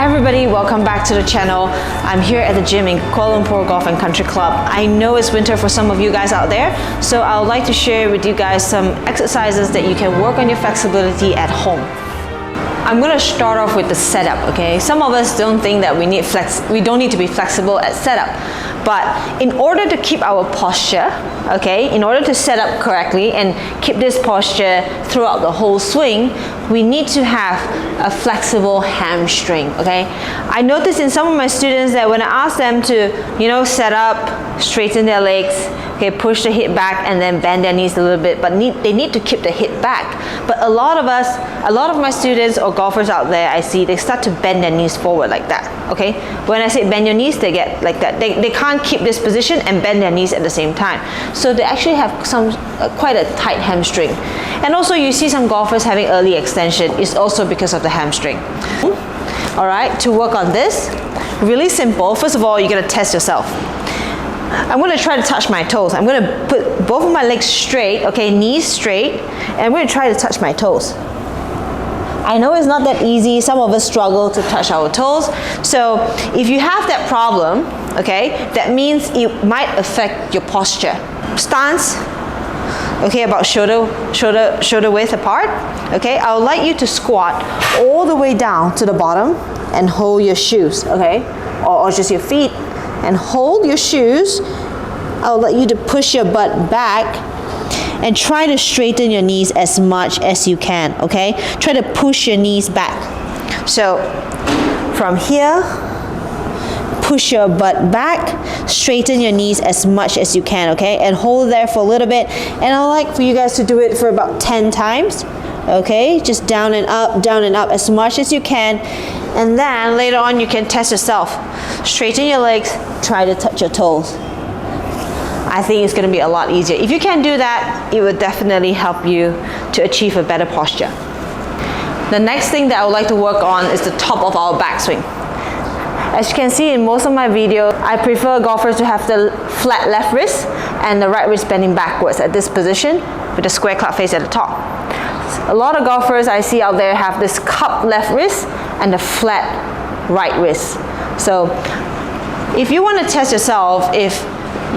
Hi everybody, welcome back to the channel. I'm here at the gym in Kuala Lumpur Golf and Country Club. I know it's winter for some of you guys out there, so I would like to share with you guys some exercises that you can work on your flexibility at home. I'm going to start off with the setup, okay? Some of us don't think that we don't need to be flexible at setup. But in order to keep our posture, okay, in order to set up correctly and keep this posture throughout the whole swing, we need to have a flexible hamstring, okay? I noticed in some of my students that when I ask them to, set up, straighten their legs, okay, push the hip back and then bend their knees a little bit, but they need to keep the hip back. But a lot of my students or golfers out there, I see they start to bend their knees forward like that, okay? When I say bend your knees, they get like that. They can't keep this position and bend their knees at the same time. So they actually have quite a tight hamstring. And also you see some golfers having early extension is also because of the hamstring. All right, to work on this, really simple. First of all, you're gonna test yourself. I'm going to try to touch my toes. I'm going to put both of my legs straight, okay, knees straight, and I'm going to try to touch my toes. I know it's not that easy. Some of us struggle to touch our toes. So if you have that problem, okay, that means it might affect your posture. Stance, okay, about shoulder width apart. Okay, I would like you to squat all the way down to the bottom and hold your shoes, okay, or just your feet. And hold your shoes. I'll let you to push your butt back and try to straighten your knees as much as you can, okay? Try to push your knees back. So from here, push your butt back, straighten your knees as much as you can, okay? And hold there for a little bit. And I'd like for you guys to do it for about 10 times, okay? Just down and up as much as you can. And then later on you can test yourself. Straighten your legs, try to touch your toes. I think it's going to be a lot easier. If you can do that, it will definitely help you to achieve a better posture. The next thing that I would like to work on is the top of our backswing. As you can see in most of my videos, I prefer golfers to have the flat left wrist and the right wrist bending backwards at this position with the square club face at the top. A lot of golfers I see out there have this cup left wrist and the flat right wrist. So if you want to test yourself if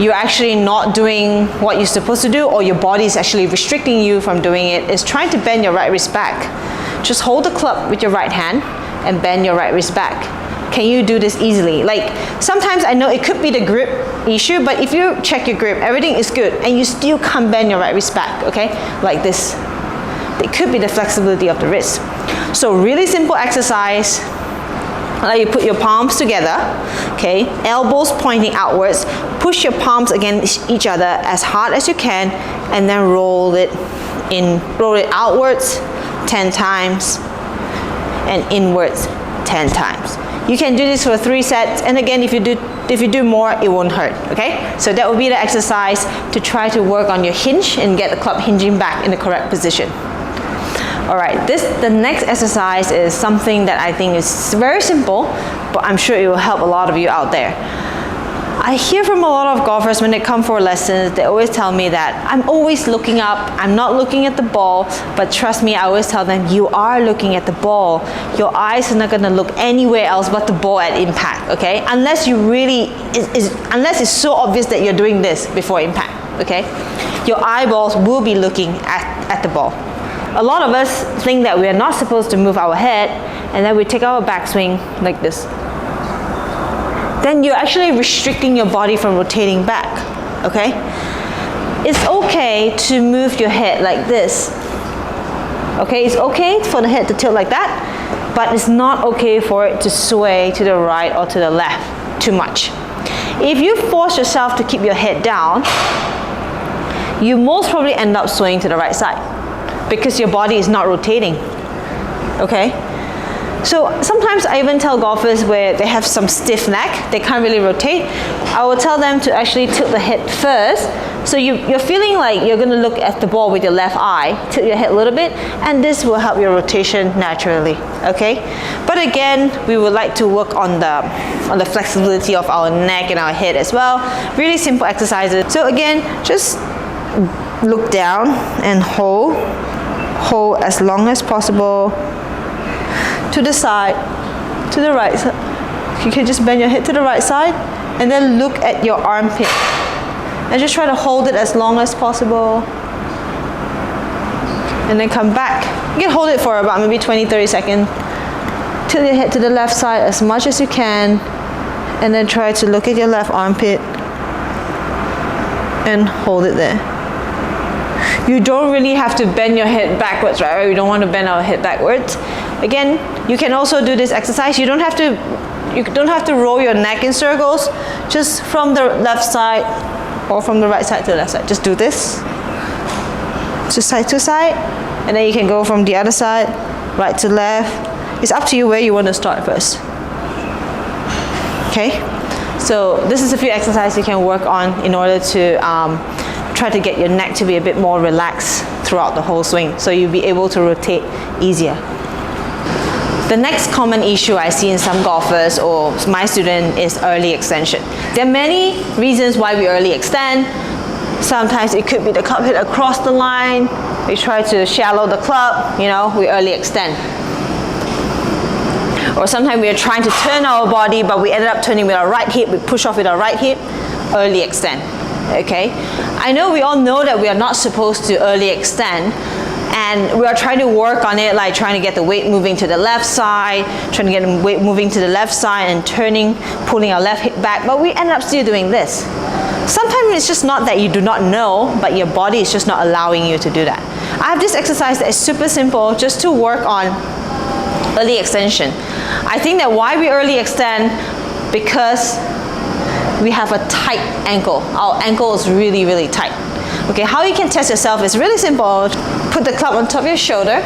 you're actually not doing what you're supposed to do or your body is actually restricting you from doing it, is trying to bend your right wrist back. Just hold the club with your right hand and bend your right wrist back. Can you do this easily? Like sometimes I know it could be the grip issue, but if you check your grip, everything is good and you still can't bend your right wrist back, okay? Like this. It could be the flexibility of the wrist. So really simple exercise. Let you put your palms together, okay? Elbows pointing outwards. Push your palms against each other as hard as you can, and then roll it outwards 10 times and inwards 10 times. You can do this for 3 sets, and again, if you do more, it won't hurt, okay? So that would be the exercise to try to work on your hinge and get the club hinging back in the correct position. All right, the next exercise is something that I think is very simple, but I'm sure it will help a lot of you out there. I hear from a lot of golfers when they come for lessons, they always tell me that I'm always looking up, I'm not looking at the ball, but trust me, I always tell them you are looking at the ball. Your eyes are not gonna look anywhere else but the ball at impact, okay? Unless unless it's so obvious that you're doing this before impact, okay? Your eyeballs will be looking at the ball. A lot of us think that we are not supposed to move our head, and then we take our backswing like this. Then you're actually restricting your body from rotating back, okay? It's okay to move your head like this, okay? It's okay for the head to tilt like that, but it's not okay for it to sway to the right or to the left too much. If you force yourself to keep your head down, you most probably end up swaying to the right side because your body is not rotating, okay? So sometimes I even tell golfers where they have some stiff neck, they can't really rotate, I will tell them to actually tilt the head first. So you're feeling like you're gonna look at the ball with your left eye, tilt your head a little bit, and this will help your rotation naturally, okay? But again, we would like to work on the flexibility of our neck and our head as well. Really simple exercises. So again, just look down and hold as long as possible, to the side, to the right side. You can just bend your head to the right side and then look at your armpit. And just try to hold it as long as possible. And then come back. You can hold it for about maybe 20-30 seconds. Tilt your head to the left side as much as you can. And then try to look at your left armpit. And hold it there. You don't really have to bend your head backwards, right? We don't want to bend our head backwards. Again, you can also do this exercise. You don't have to roll your neck in circles. Just from the left side or from the right side to the left side. Just do this. Just side to side. And then you can go from the other side, right to left. It's up to you where you want to start first. Okay? So this is a few exercises you can work on in order to try to get your neck to be a bit more relaxed throughout the whole swing, so you'll be able to rotate easier. The next common issue I see in some golfers or my student is early extension. There are many reasons why we early extend. Sometimes it could be the club hit across the line. We try to shallow the club, you know, we early extend. Or sometimes we are trying to turn our body, but we ended up turning with our right hip. We push off with our right hip, early extend. Okay, I know we all know that we are not supposed to early extend, and we are trying to work on it, like trying to get the weight moving to the left side, trying to get the weight moving to the left side and turning, pulling our left hip back, but we end up still doing this. Sometimes it's just not that you do not know, but your body is just not allowing you to do that. I have this exercise that is super simple just to work on early extension. I think that why we early extend, because we have a tight ankle. Our ankle is really, really tight. Okay, how you can test yourself is really simple. Put the club on top of your shoulder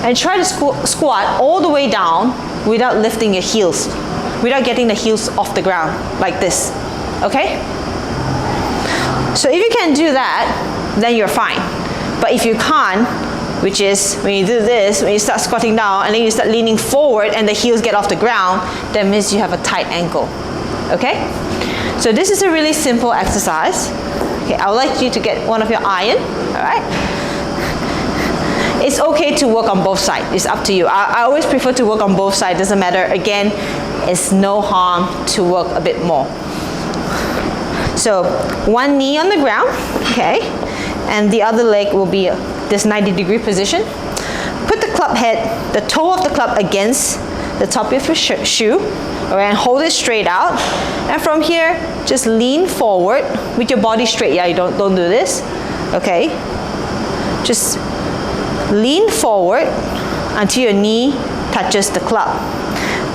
and try to squat all the way down without lifting your heels, without getting the heels off the ground, like this. Okay? So if you can do that, then you're fine. But if you can't, which is when you do this, when you start squatting down and then you start leaning forward and the heels get off the ground, that means you have a tight ankle. Okay? So this is a really simple exercise. Okay, I would like you to get one of your iron, all right? It's okay to work on both sides. It's up to you. I always prefer to work on both sides. Doesn't matter. Again, it's no harm to work a bit more. So one knee on the ground, okay? And the other leg will be this 90-degree position. Put the club head, the toe of the club against the top of your shoe, all right, and hold it straight out. And from here, just lean forward with your body straight. Yeah, you don't do this, okay? Just lean forward until your knee touches the club.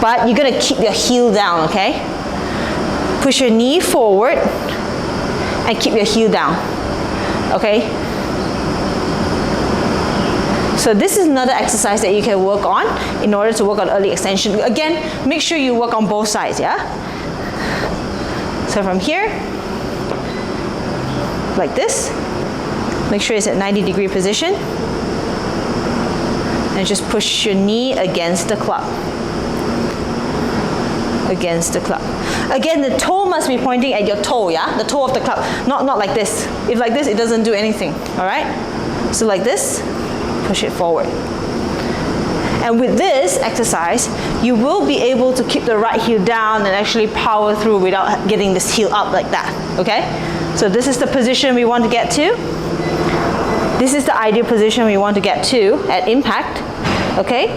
But you're gonna keep your heel down, okay? Push your knee forward and keep your heel down, okay? So this is another exercise that you can work on in order to work on early extension. Again, make sure you work on both sides, yeah? So from here, like this, make sure it's at 90-degree position, and just push your knee against the club. Against the club. Again, the toe must be pointing at your toe, yeah? The toe of the club, not like this. If like this, it doesn't do anything, all right? So like this, push it forward. And with this exercise, you will be able to keep the right heel down and actually power through without getting this heel up like that, okay? So this is the position we want to get to. This is the ideal position we want to get to at impact, okay?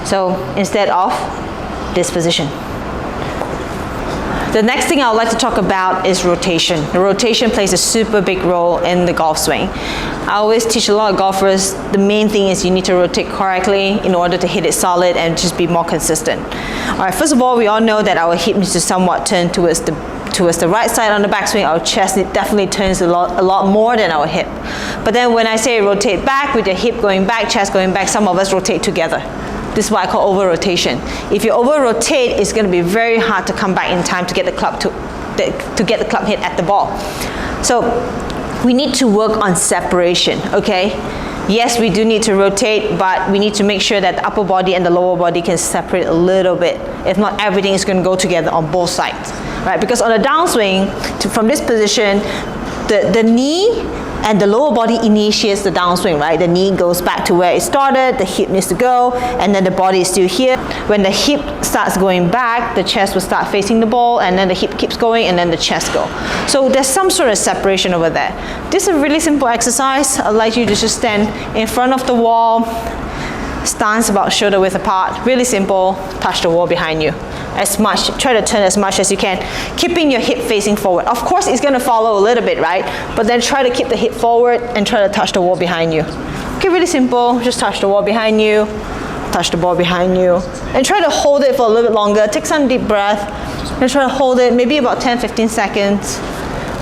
So instead of this position. The next thing I would like to talk about is rotation. The rotation plays a super big role in the golf swing. I always teach a lot of golfers, the main thing is you need to rotate correctly in order to hit it solid and just be more consistent. All right, first of all, we all know that our hip needs to somewhat turn towards the right side on the backswing. Our chest definitely turns a lot more than our hip. But then when I say rotate back, with your hip going back, chest going back, some of us rotate together. This is what I call over-rotation. If you over-rotate, it's going to be very hard to come back in time to get the club to get the club hit at the ball. So we need to work on separation, okay? Yes, we do need to rotate, but we need to make sure that the upper body and the lower body can separate a little bit. If not, everything is going to go together on both sides, right? Because on a downswing, from this position, the knee And the lower body initiates the downswing, right? The knee goes back to where it started, the hip needs to go, and then the body is still here. When the hip starts going back, the chest will start facing the ball, and then the hip keeps going, and then the chest go. So there's some sort of separation over there. This is a really simple exercise. I'd like you to just stand in front of the wall, stance about shoulder width apart, really simple, touch the wall behind you. As much, try to turn as much as you can, keeping your hip facing forward. Of course, it's gonna follow a little bit, right? But then try to keep the hip forward and try to touch the wall behind you. Okay, really simple, just touch the wall behind you, touch the ball behind you, and try to hold it for a little bit longer. Take some deep breath, and try to hold it maybe about 10-15 seconds.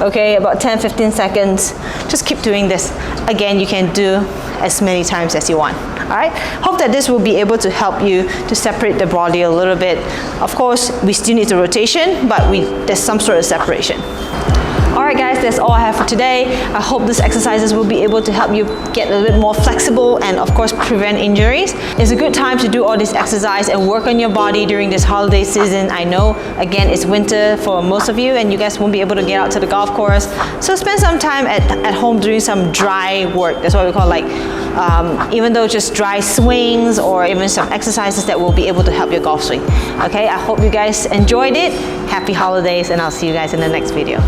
Okay, about 10-15 seconds. Just keep doing this. Again, you can do as many times as you want. All right, hope that this will be able to help you to separate the body a little bit. Of course, we still need the rotation, but there's some sort of separation. Alright guys, that's all I have for today. I hope these exercises will be able to help you get a little bit more flexible and of course prevent injuries. It's a good time to do all this exercise and work on your body during this holiday season. I know, again, it's winter for most of you and you guys won't be able to get out to the golf course. So spend some time at home doing some dry work. That's what we call even though just dry swings or even some exercises that will be able to help your golf swing. Okay, I hope you guys enjoyed it. Happy holidays and I'll see you guys in the next video.